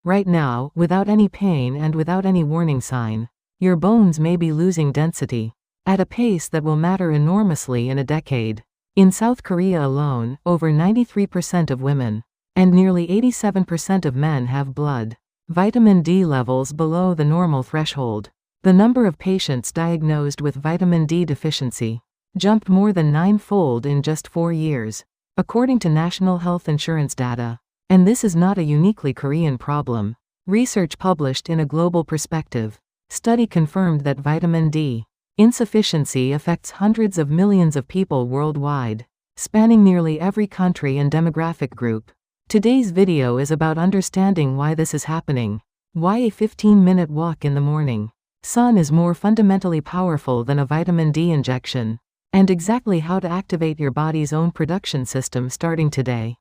Right now, without any pain and without any warning sign, your bones may be losing density at a pace that will matter enormously in a decade. In South Korea alone, over 93% of women and nearly 87% of men have blood vitamin D levels below the normal threshold. The number of patients diagnosed with vitamin D deficiency jumped more than 9-fold in just 4 years, according to National Health Insurance data. And this is not a uniquely Korean problem. Research published in a global perspective study confirmed that vitamin D insufficiency affects hundreds of millions of people worldwide, spanning nearly every country and demographic group. Today's video is about understanding why this is happening, why a 15-minute walk in the morning sun is more fundamentally powerful than a vitamin D injection, and exactly how to activate your body's own production system starting today.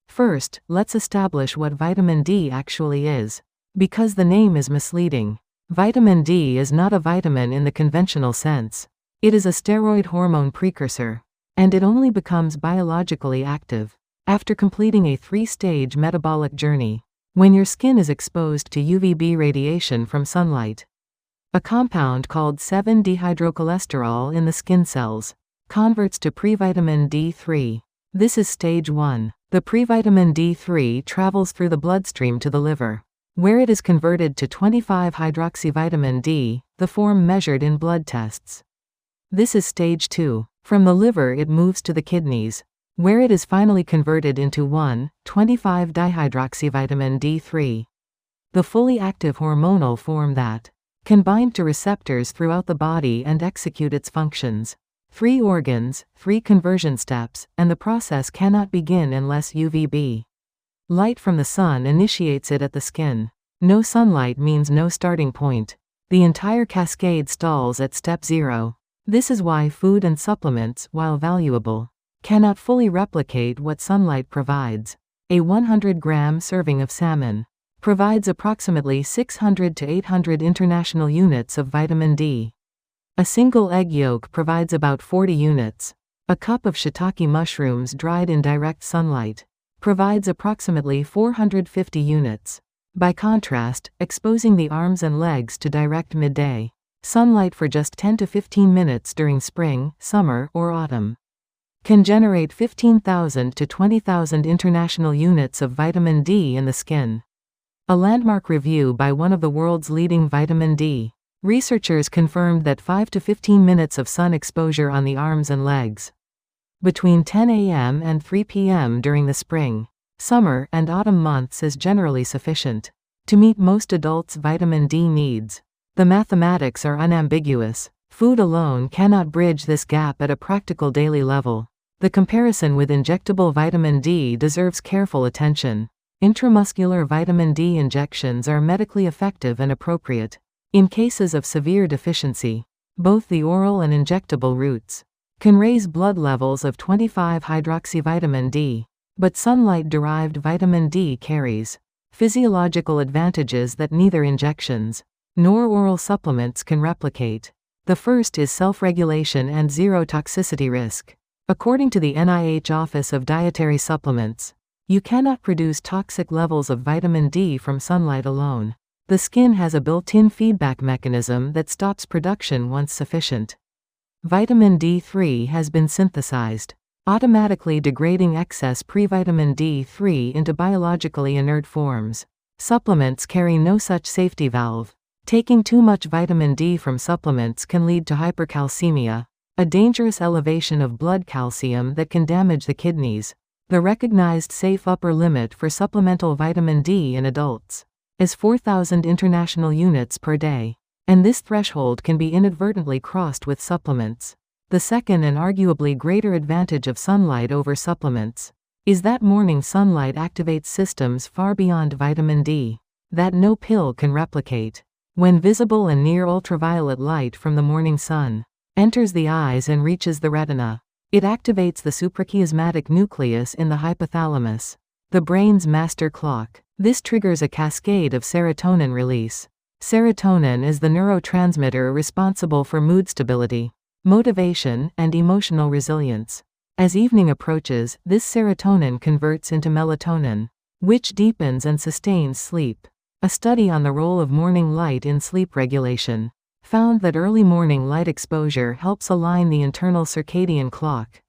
First, let's establish what vitamin D actually is, because the name is misleading. Vitamin D is not a vitamin in the conventional sense. It is a steroid hormone precursor, and it only becomes biologically active after completing a 3-stage metabolic journey, when your skin is exposed to UVB radiation from sunlight. A compound called 7-dehydrocholesterol in the skin cells converts to previtamin D3. This is stage 1. The previtamin D3 travels through the bloodstream to the liver, where it is converted to 25-hydroxyvitamin D, the form measured in blood tests. This is stage 2. From the liver it moves to the kidneys, where it is finally converted into 1,25-dihydroxyvitamin D3, the fully active hormonal form that can bind to receptors throughout the body and execute its functions. 3 organs, 3 conversion steps, and the process cannot begin unless UVB light from the sun initiates it at the skin. No sunlight means no starting point. The entire cascade stalls at step 0. This is why food and supplements, while valuable, cannot fully replicate what sunlight provides. A 100-gram serving of salmon provides approximately 600 to 800 international units of vitamin D. A single egg yolk provides about 40 units. A cup of shiitake mushrooms dried in direct sunlight provides approximately 450 units. By contrast, exposing the arms and legs to direct midday sunlight for just 10 to 15 minutes during spring, summer, or autumn can generate 15,000 to 20,000 international units of vitamin D in the skin. A landmark review by one of the world's leading vitamin D researchers confirmed that 5 to 15 minutes of sun exposure on the arms and legs between 10 a.m. and 3 p.m. during the spring, summer, and autumn months is generally sufficient to meet most adults' vitamin D needs. The mathematics are unambiguous. Food alone cannot bridge this gap at a practical daily level. The comparison with injectable vitamin D deserves careful attention. Intramuscular vitamin D injections are medically effective and appropriate in cases of severe deficiency. Both the oral and injectable routes can raise blood levels of 25-hydroxyvitamin D, but sunlight-derived vitamin D carries physiological advantages that neither injections nor oral supplements can replicate. The first is self-regulation and zero toxicity risk. According to the NIH Office of Dietary Supplements, you cannot produce toxic levels of vitamin D from sunlight alone. The skin has a built-in feedback mechanism that stops production once sufficient vitamin D3 has been synthesized, automatically degrading excess previtamin D3 into biologically inert forms. Supplements carry no such safety valve. Taking too much vitamin D from supplements can lead to hypercalcemia, a dangerous elevation of blood calcium that can damage the kidneys. The recognized safe upper limit for supplemental vitamin D in adults is 4,000 international units per day, and this threshold can be inadvertently crossed with supplements. The second and arguably greater advantage of sunlight over supplements is that morning sunlight activates systems far beyond vitamin D that no pill can replicate. When visible and near ultraviolet light from the morning sun enters the eyes and reaches the retina, it activates the suprachiasmatic nucleus in the hypothalamus, the brain's master clock. This triggers a cascade of serotonin release. Serotonin is the neurotransmitter responsible for mood stability, motivation, and emotional resilience. As evening approaches, this serotonin converts into melatonin, which deepens and sustains sleep. A study on the role of morning light in sleep regulation found that early morning light exposure helps align the internal circadian clock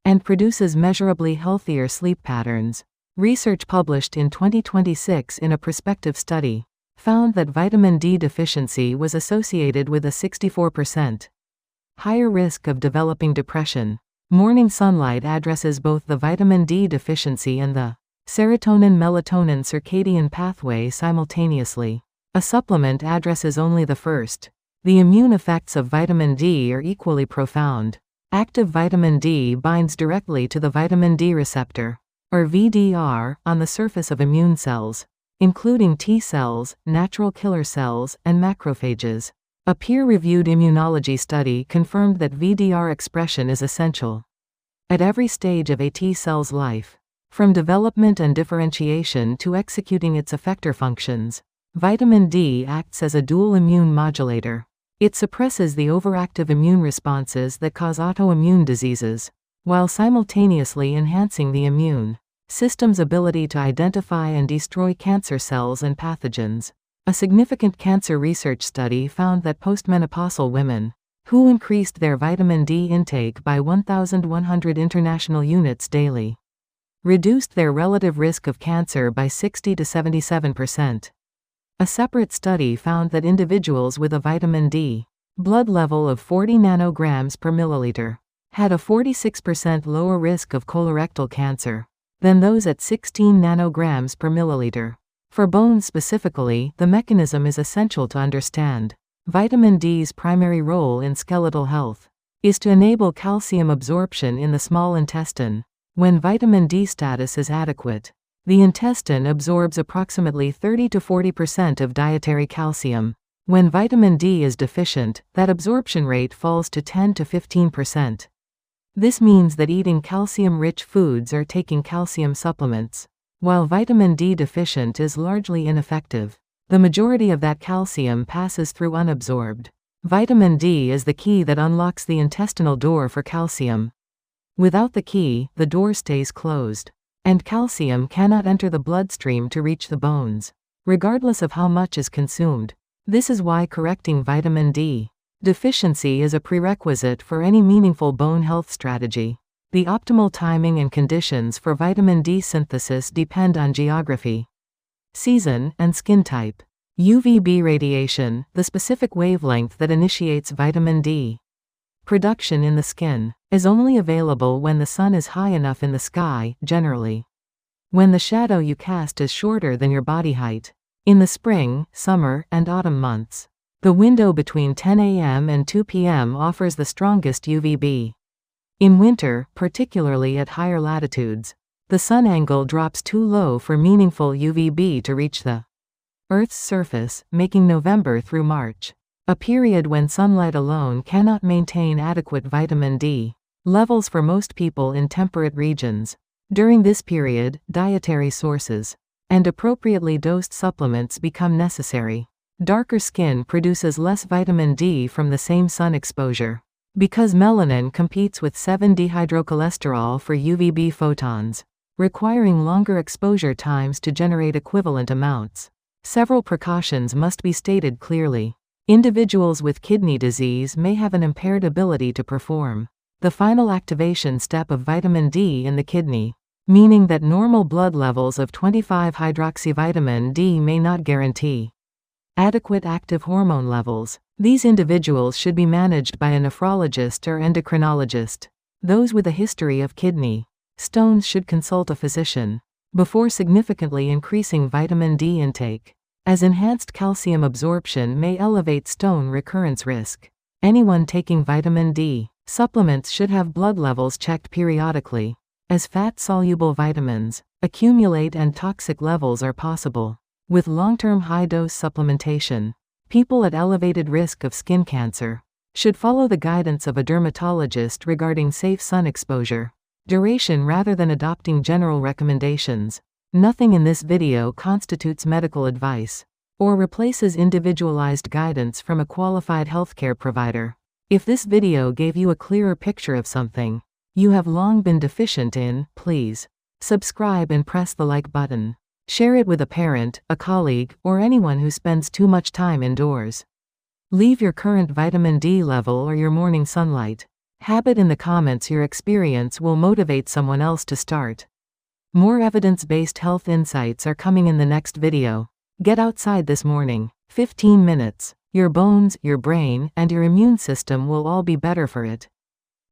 and produces measurably healthier sleep patterns. Research published in 2026 in a prospective study found that vitamin D deficiency was associated with a 64% higher risk of developing depression. Morning sunlight addresses both the vitamin D deficiency and the serotonin-melatonin circadian pathway simultaneously. A supplement addresses only the first. The immune effects of vitamin D are equally profound. Active vitamin D binds directly to the vitamin D receptor, or VDR, on the surface of immune cells, including T cells, natural killer cells, and macrophages. A peer-reviewed immunology study confirmed that VDR expression is essential at every stage of a T cell's life, from development and differentiation to executing its effector functions. Vitamin D acts as a dual immune modulator. It suppresses the overactive immune responses that cause autoimmune diseases, while simultaneously enhancing the immune system's ability to identify and destroy cancer cells and pathogens. A significant cancer research study found that postmenopausal women who increased their vitamin D intake by 1,100 international units daily reduced their relative risk of cancer by 60 to 77%. A separate study found that individuals with a vitamin D blood level of 40 nanograms per milliliter had a 46% lower risk of colorectal cancer than those at 16 nanograms per milliliter. For bones specifically, the mechanism is essential to understand. Vitamin D's primary role in skeletal health is to enable calcium absorption in the small intestine. When vitamin D status is adequate, the intestine absorbs approximately 30 to 40% of dietary calcium. When vitamin D is deficient, that absorption rate falls to 10 to 15%. This means that eating calcium-rich foods or taking calcium supplements, while vitamin D deficient, is largely ineffective. The majority of that calcium passes through unabsorbed. Vitamin D is the key that unlocks the intestinal door for calcium. Without the key, the door stays closed, and calcium cannot enter the bloodstream to reach the bones, regardless of how much is consumed. This is why correcting vitamin D deficiency is a prerequisite for any meaningful bone health strategy. The optimal timing and conditions for vitamin D synthesis depend on geography, season, and skin type. UVB radiation, the specific wavelength that initiates vitamin D production in the skin, is only available when the sun is high enough in the sky, generally when the shadow you cast is shorter than your body height. In the spring, summer, and autumn months, the window between 10 a.m. and 2 p.m. offers the strongest UVB. In winter, particularly at higher latitudes, the sun angle drops too low for meaningful UVB to reach the Earth's surface, making November through March a period when sunlight alone cannot maintain adequate vitamin D levels for most people in temperate regions. During this period, dietary sources and appropriately dosed supplements become necessary. Darker skin produces less vitamin D from the same sun exposure, because melanin competes with 7-dehydrocholesterol for UVB photons, requiring longer exposure times to generate equivalent amounts. Several precautions must be stated clearly. Individuals with kidney disease may have an impaired ability to perform the final activation step of vitamin D in the kidney, meaning that normal blood levels of 25-hydroxyvitamin D may not guarantee adequate active hormone levels. These individuals should be managed by a nephrologist or endocrinologist. Those with a history of kidney stones should consult a physician before significantly increasing vitamin D intake, as enhanced calcium absorption may elevate stone recurrence risk. Anyone taking vitamin D supplements should have blood levels checked periodically, as fat-soluble vitamins accumulate and toxic levels are possible. With long-term high-dose supplementation, people at elevated risk of skin cancer should follow the guidance of a dermatologist regarding safe sun exposure duration rather than adopting general recommendations. Nothing in this video constitutes medical advice or replaces individualized guidance from a qualified healthcare provider. If this video gave you a clearer picture of something you have long been deficient in, please subscribe and press the like button. Share it with a parent, a colleague, or anyone who spends too much time indoors. Leave your current vitamin D level or your morning sunlight habit in the comments. Your experience will motivate someone else to start. More evidence-based health insights are coming in the next video. Get outside this morning. 15 minutes. Your bones, your brain, and your immune system will all be better for it.